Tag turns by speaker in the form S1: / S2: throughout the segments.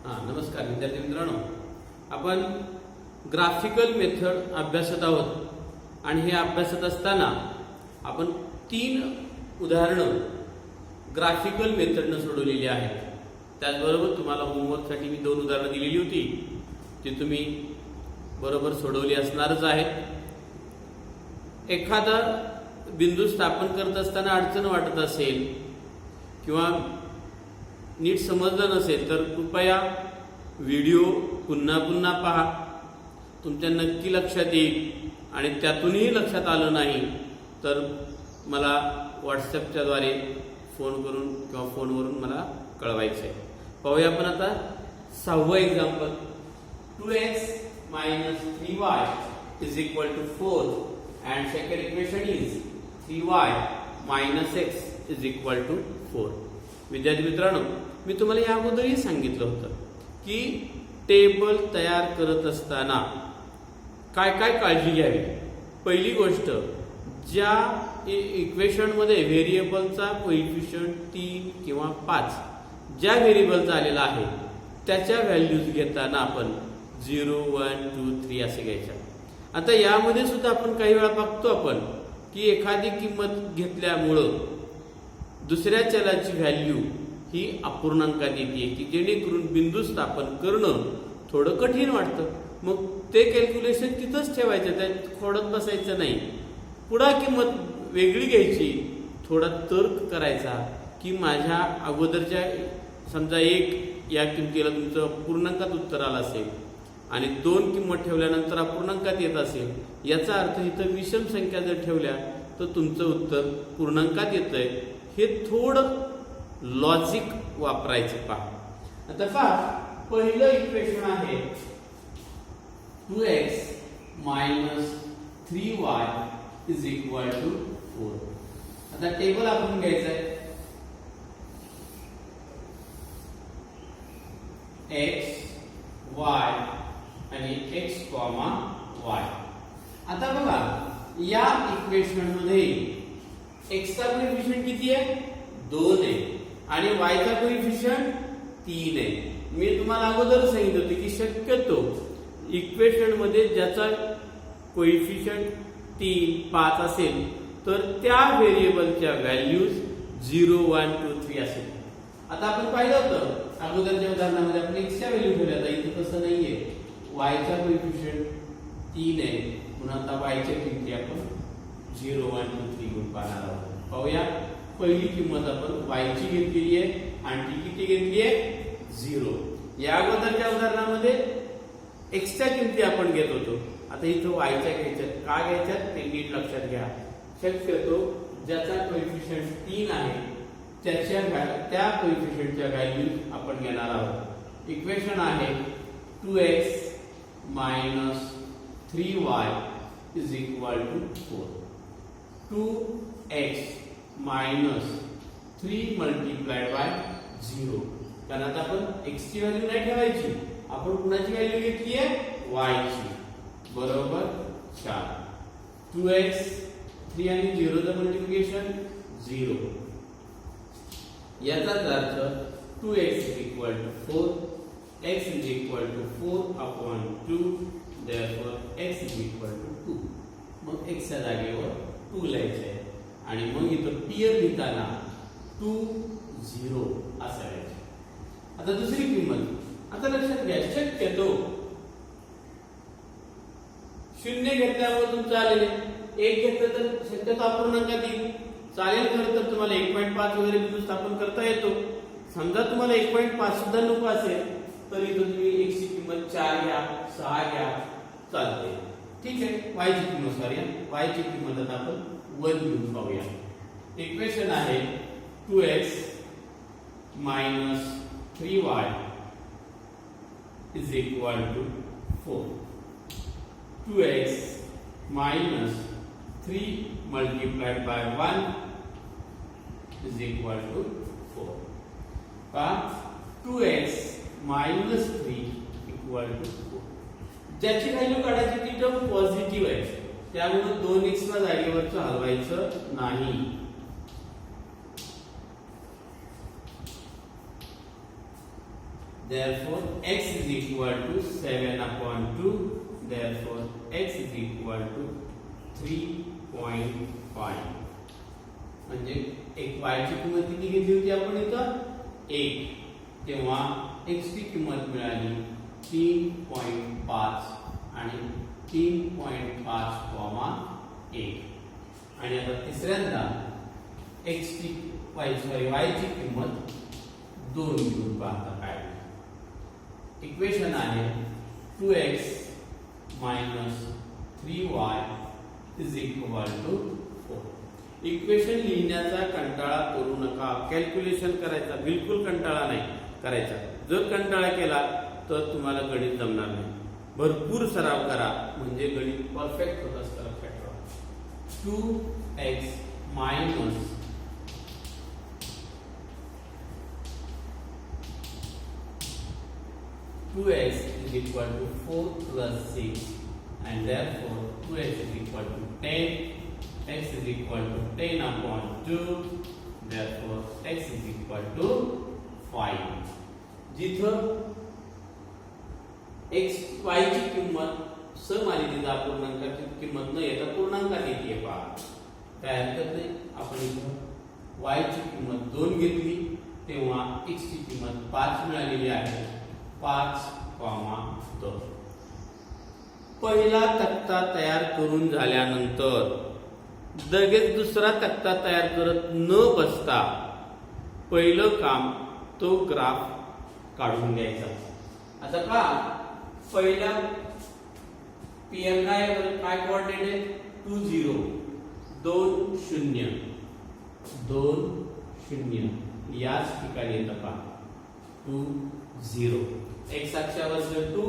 S1: नमस्कार विद्यार्थी मित्रांनो, आपण ग्राफिकल मेथड अभ्यासत आहोत आणि हे अभ्यासत असताना आपण 3 उदाहरणं ग्राफिकल मेथडनं सोडवलेली आहेत. त्याचबरोबर तुम्हाला होमवर्कसाठी मी 2 उदाहरणं दिलेली होती, ती तुम्ही बरोबर सोडवली असणारच आहेत. एखादा बिंदू स्थापन करत असताना अडचण वाटत असेल किंवा नीट समजलं नसेल तर कृपया व्हिडिओ पुन्हा पुन्हा पहा. तुमच्या नक्की लक्षात येईल आणि त्यातूनही लक्षात आलं नाही तर मला व्हॉट्सॲपच्या द्वारे फोन करून किंवा फोनवरून मला कळवायचं आहे. पाहूया आपण आता 6वं example. 2x minus 3y is equal to 4 and second equation is 3y minus x is equal to 4. विद्यार्थी मित्रांनो, मी तुम्हाला या अगोदरही सांगितलं होतं की टेबल तयार करत असताना काय काय काळजी घ्यावी. पहिली गोष्ट, ज्या इक्वेशनमध्ये व्हेरिएबलचा कोइफिशियंट 3 किंवा 5 ज्या व्हेरिएबलचा आलेला आहे त्याच्या व्हॅल्यूज घेताना आपण 0, 1, 2, 3 असे घ्यायच्या. आता यामध्ये सुद्धा आपण काही वेळा बघतो आपण की एखादी किंमत घेतल्यामुळं दुसऱ्या चलाची व्हॅल्यू ही अपूर्णांकात येते की जेणेकरून बिंदू स्थापन करणं थोडं कठीण वाटतं. मग ते कॅल्क्युलेशन तिथंच ठेवायचं, त्यात खोडत बसायचं नाही. पुढा किंमत वेगळी घ्यायची, थोडा तर्क करायचा की माझ्या अगोदरच्या समजा 1 या किमतीला तुमचं पूर्णांकात उत्तर आलं असेल आणि 2 किंमत ठेवल्यानंतर अपूर्णांकात येत असेल, याचा अर्थ इथं विषम संख्या जर ठेवल्या तर तुमचं उत्तर पूर्णांकात येतंय. हे थोडं लॉजिक वापरायचं पहा. आता पहा, पहिलं इक्वेशन आहे 2x minus 3y is equal to 4. आता टेबल आपण घ्यायचं आहे. x, y आणि x, y. आता बघा, या इक्वेशन मध्ये x चा कोएफिशियंट किती आहे? 2 आहे आणि y चा कोएफिशियंट 3 आहे. मी तुम्हाला अगोदर सांगितलं होतं की शक्यतो इक्वेशन मध्ये ज्याचा कोएफिशियंट 3, 5 असेल तर त्या व्हेरिएबलच्या व्हॅल्यूज 0, 1, 2, 3 असेल. आता आपण पाहिलं होतं अगोदरच्या उदाहरणामध्ये आपण x च्या व्हॅल्यू ठेवल्या, तर इथे तसं नाहीये. y चा कोएफिशियंट 3 आहे म्हणून आता y च्या किमती आपण 0, 1, 2, 3 घेऊन पाहणार आहोत. पाहूया, पहिली किंमत आपण y ची घेतलेली आहे आणि ती किती घेतली आहे? 0. या अगोदरच्या उदाहरणामध्ये x च्या किमती आपण घेत होतो, आता इथं y च्या घ्यायच्यात. का घ्यायच्यात ते नीट लक्षात घ्या. शक्यतो ज्याचा कोएफिशियंट 3 आहे त्या कोएफिशियंटच्या व्हॅल्यू आपण घेणार आहोत. इक्वेशन आहे 2x minus 3y is equal to 4. 2x minus 3 multiplied by 0. कारण आता आपण x ची व्हॅल्यू नाही ठेवायची, आपण कुणाची व्हॅल्यू घेतली आहे? y ची. बरोबर 4. 2x 3 आणि 0 चं मल्टिप्लिकेशन 0. याचाच अर्थ 2x is equal to 4. x is equal to 4 upon 2. therefore x is equal to 2. मग x च्या जागेवर 2 लिहायचे आहे आणि मग इथं पेयर लिहिताना 2, 0 असं लिहायचं. आता दुसरी किंमत, आता लक्षात घ्या, शक्यतो 0 घेतल्यावर तुमचं आलेले 1 घेतलं तर शक्यतो अपूर्णांकात येईल. चालेल, खरं तर तुम्हाला 1.5 वगैरे बिंदू स्थापन करता येतो. समजा तुम्हाला 1.5 सुद्धा नको असेल तर इथं तुम्ही x ची किंमत 4 घ्या, 6 घ्या, चालते. ठीक आहे. y ची किंमत y ची किंमत आता आपण 1 घेऊन पाहूया. इक्वेशन आहे 2x minus 3y is equal to 4. 2x minus 3 multiplied by 1 is equal to 4. 2x minus 3 equal to 4. ज्याची व्हॅल्यू काढायची ती टर्म पॉझिटिव्ह आहे, त्यामुळे 2x ला जागेवरचं हलवायचं नाही. therefore x is equal to 7/2, therefore x is equal to 3.5. म्हणजे एक y ची किंमत किती घेतली होती आपण इथं 1, तेव्हा x ची किंमत मिळाली 3.5 आणि 3.5, 1. आणि आता तिसऱ्यांदा y ची किंमत 2 घेऊन पाहता काय इक्वेशन आहे 2x minus 3y is equal to 4. Equation लिहिण्याचा कंटाळा करू नका, कॅल्क्युलेशन करायचा बिलकुल कंटाळा नाही करायचा. जर कंटाळा केला तर तुम्हाला गणित जमणार नाही. भरपूर सराव करा म्हणजे गणित परफेक्ट होत असतं. लक्षात ठेवा 2x minus 2x is equal to 4 plus 6 and therefore 2x is equal to 10, x is equal to 10/2, therefore x is equal to 5. जिथं y ची किंमत समानितीत अपूर्णांकाची किंमत न येता पूर्णांकात येते पहा, काय हरकत नाही. आपण इथं y ची किंमत 2 घेतली तेव्हा x ची किंमत 5 मिळालेली आहे. 5,2. पहिला तक्ता तयार करून झाल्यानंतर लगेच दुसरा तक्ता तयार करत न बसता पहिलं काम तो ग्राफ काढून घ्यायचा. आता का पहिला पीएम काय कोऑर्डिनेट आहे 2 0 2 0 2 0 याच ठिकाणी येतं पहा 2 0. x अक्षावरचं 2,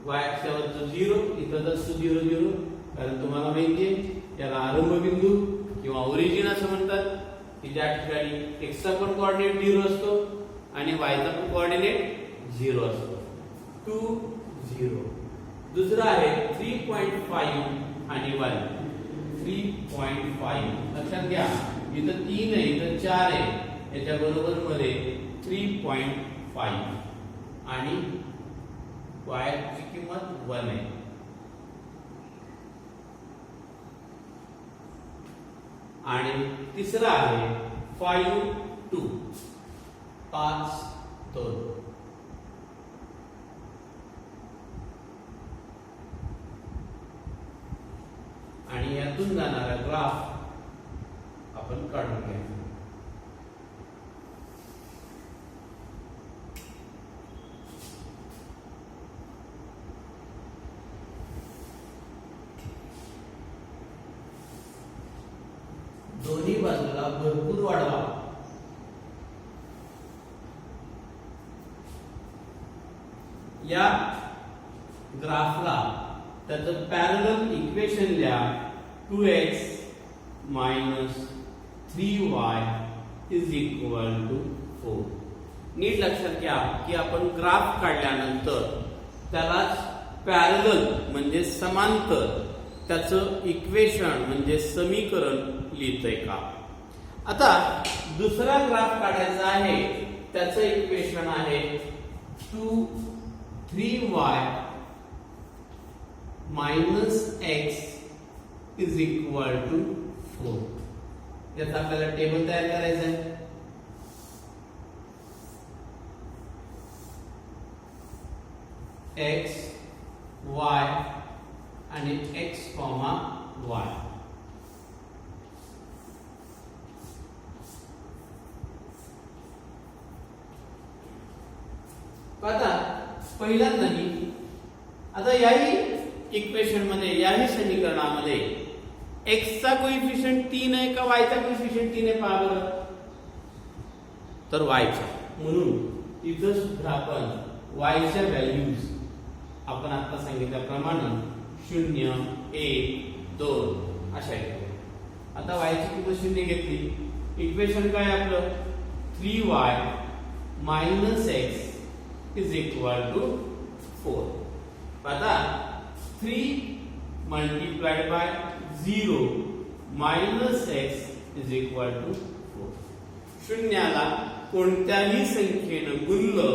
S1: y अक्षावरचं 0, इथं तर 0 0, कारण तुम्हाला माहिती आहे याला आरंभ बिंदू किंवा ओरिजिन असं म्हणतात की ज्या ठिकाणी x चा पण कोऑर्डिनेट 0 असतो आणि y चा पण कोऑर्डिनेट 0 असतो. 2 0. दुसरा आहे 3.5 आणि 1. 3.5 लक्षात घ्या इथं 3 आहे इथं 4 आहे, याच्या बरोबर मध्ये 3.5 आणि y ची किंमत 1 आहे. आणि तिसरा आहे 5 2 5 2. आणि यातून जाणारा ग्राफ आपण काढून घ्यायचा. दोन्ही बाजूला भरपूर वाढवा. या ग्राफला त्याचं पॅरलल इक्वेशन लिहा 2x minus 3y is equal to 4. नीट लक्षात घ्या की आपण ग्राफ काढल्यानंतर त्यालाच पॅरलल म्हणजे समांतर त्याचं इक्वेशन म्हणजे समीकरण लिहितोय का. आता दुसरा ग्राफ काढायचा आहे, त्याचं इक्वेशन आहे 2 3y minus x is equal to 4. याचा आपल्याला टेबल तयार करायचा आहे. x y आणि x, y. आता पहिल्यांदा मी आता याही इक्वेशन मध्ये याही समीकरणामध्ये x चा कोइफिशियंट 3 आहे का y चा कोइफिशियंट 3 आहे पहा बरं. तर y चा, म्हणून इथं सुद्धा आपण y च्या व्हॅल्यूज आपण आता सांगितल्याप्रमाणे 0 1 2 अशा घेतो. आता y ची किंमत 0 घेतली, इक्वेशन काय आपलं 3y minus x is equal to 4. आता 3 multiplied by 0 minus x is equal to 4. शून्याला कोणत्याही संख्येनं गुणलं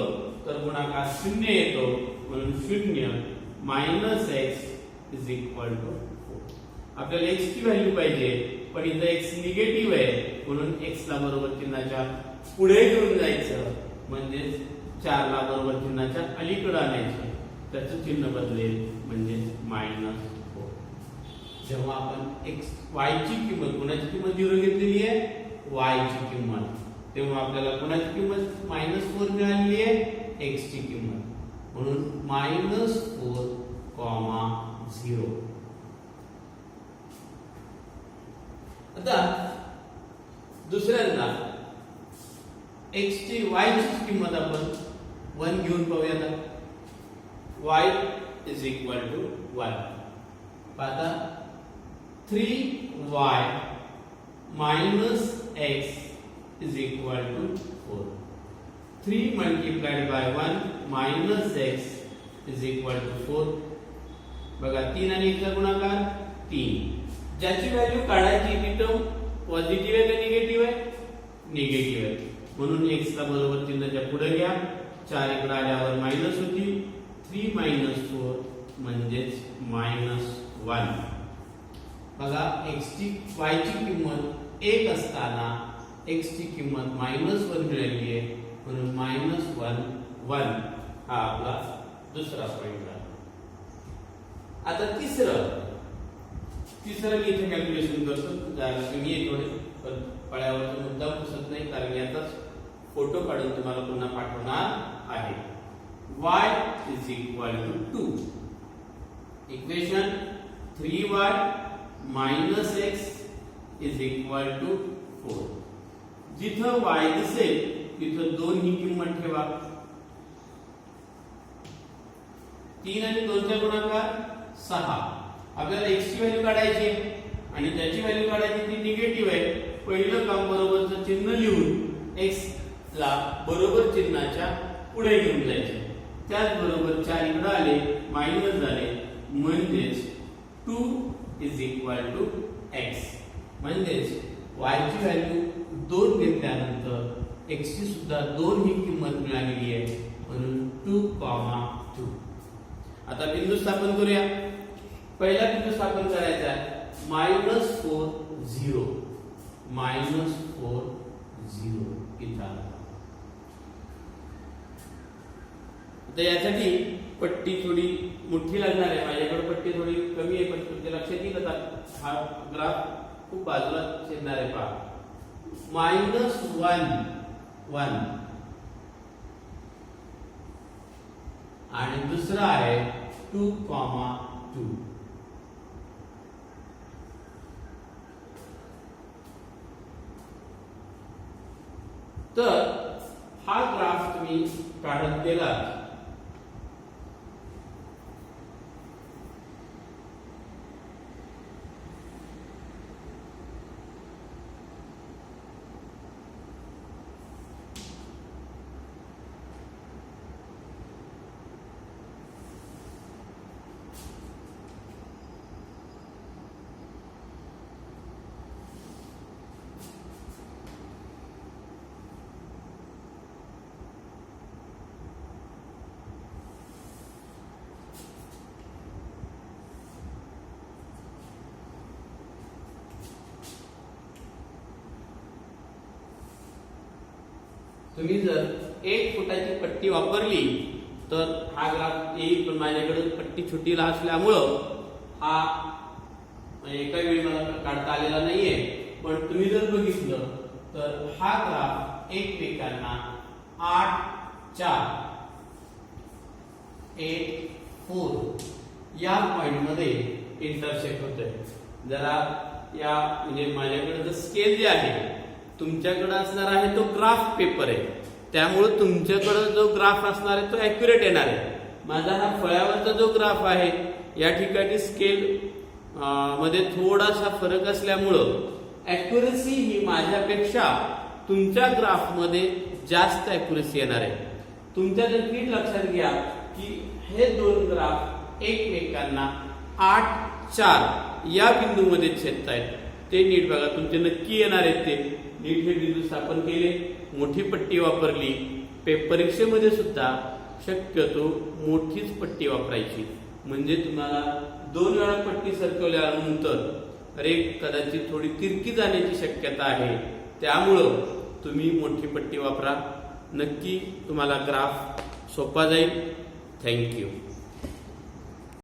S1: तर गुणाकार 0 येतो, म्हणून 0 minus x is equal to 4. आपल्याला एक्स ची व्हॅल्यू पाहिजे, पण इथं एक्स निगेटिव्ह आहे, म्हणून एक्स ला बरोबर चिन्हाच्या पुढे घेऊन जायचं, म्हणजे 4 ला बरोबर चिन्हाच्या अलीकडे आणायचं, त्याचं चिन्ह बदलेल, म्हणजे -4. जेव्हा आपण एक्स वाय ची किंमत, कोणाची किंमत 0 घेतलेली आहे, वाय ची किंमत, तेव्हा आपल्याला कोणाची किंमत -4 मिळाली आहे, एक्स ची किंमत, म्हणून -4, 0. आता दुसऱ्यांदा एक्स ची वाय ची किंमत आपण 1 घेऊन पाहूया. y is equal to 1. आता 3y minus x is equal to 4. 3 multiplied by 1 minus x is equal to 4. बघा 3 आणि 1 चा गुणाकार 3. ज्याची व्हॅल्यू काढायची ती टर्म पॉझिटिव्ह आहे का निगेटिव्ह आहे, निगेटिव्ह आहे, म्हणून x ला बरोबर चिन्हाच्या पुढे घ्या. 4 इकडे आल्यावर मायनस होती, 3 मायनस 4 म्हणजेच -1. बघा x ची y ची किंमत 1 असताना x ची किंमत -1 मिळाली आहे, म्हणून -1 हा आपला दुसरा पॉइंट आहे. आता तिसरं मी इथे कॅल्क्युलेशन करतो, ज्याला तुम्ही थोडे पळ्यावरचा मुद्दा पुसत नाही, कारण याचाच फोटो काढून तुम्हाला पुन्हा पाठवणार आहे. y is equal to 2. Equation 3y minus x is equal to 4. जिथं y दिसेल तिथं 2 ही किंमत ठेवा. 3 आणि 2 चा गुणाकार 6. आपल्याला x ची व्हॅल्यू काढायची आणि त्याची व्हॅल्यू काढायची ती निगेटिव्ह आहे. पहिलं काम बरोबरचं चिन्ह लिहून x ला बरोबर चिन्हाच्या पुढे घेऊन जायचे. त्याचबरोबर 4 इकडे आले, मायनस झाले, म्हणजेच 2 इज इक्वल टू x. म्हणजेच y ची व्हॅल्यू 2 घेतल्यानंतर x ची सुद्धा 2 ही किंमत मिळालेली आहे, म्हणून 2, 2. आता बिंदू स्थापन करूया. पहिला बिंदू स्थापन करायचा आहे -4, 0. -4, 0 इथं. तर यासाठी पट्टी थोडी मोठी लागणार आहे, माझ्याकडे पट्टी थोडी कमी आहे, पण तुमच्या लक्षात येईल आता हा ग्राफ खूप बाजूला छेदणार आहे. पहा -1 आणि दुसरा आहे 2, 2. तर हा ग्राफ तुम्ही काढत गेलात तुम्ही जर 1 फुटाची पट्टी वापरली तर हा ग्राफ येईल, पण माझ्याकडे पट्टी छोटी असल्यामुळं हा एका वेळी मला काढता आलेला नाहीये. पण तुम्ही जर बघितलं तर हा ग्राफ एकमेकांना 8, 4, 8, 4 या पॉइंट मध्ये इंटरसेक्ट होतोय. जरा या म्हणजे माझ्याकडे जो स्केल जे आहे, तुमच्याकडे असणार आहे तो ग्राफ पेपर आहे, त्यामुळे तुमच्याकडे जो ग्राफ असणार आहे तो ॲक्युरेट येणार आहे. माझा हा फळ्यावरचा जो ग्राफ आहे या ठिकाणी स्केल मध्ये थोडासा फरक असल्यामुळं ॲक्युरेसी ही माझ्यापेक्षा तुमच्या ग्राफ मध्ये जास्त ॲक्युरेसी येणार आहे. तुमच्या जर नीट लक्षात घ्या की हे दोन ग्राफ एकमेकांना 8, 4 या बिंदूमध्ये छेदतायत. ते नीट बघा, तुमचे नक्की येणार आहेत ते. नीट हे बिंदू स्थापन केले, मोठी पट्टी वापरली, परीक्षेमध्ये सुद्धा शक्यतो मोठीच पट्टी वापरायची, म्हणजे तुम्हाला 2 वेळा पट्टी सरकवल्यानंतर रेघ कदाचित थोडी तिरकी जाण्याची शक्यता आहे, त्यामुळं तुम्ही मोठी पट्टी वापरा. नक्की तुम्हाला ग्राफ सोपा जाईल. थँक्यू.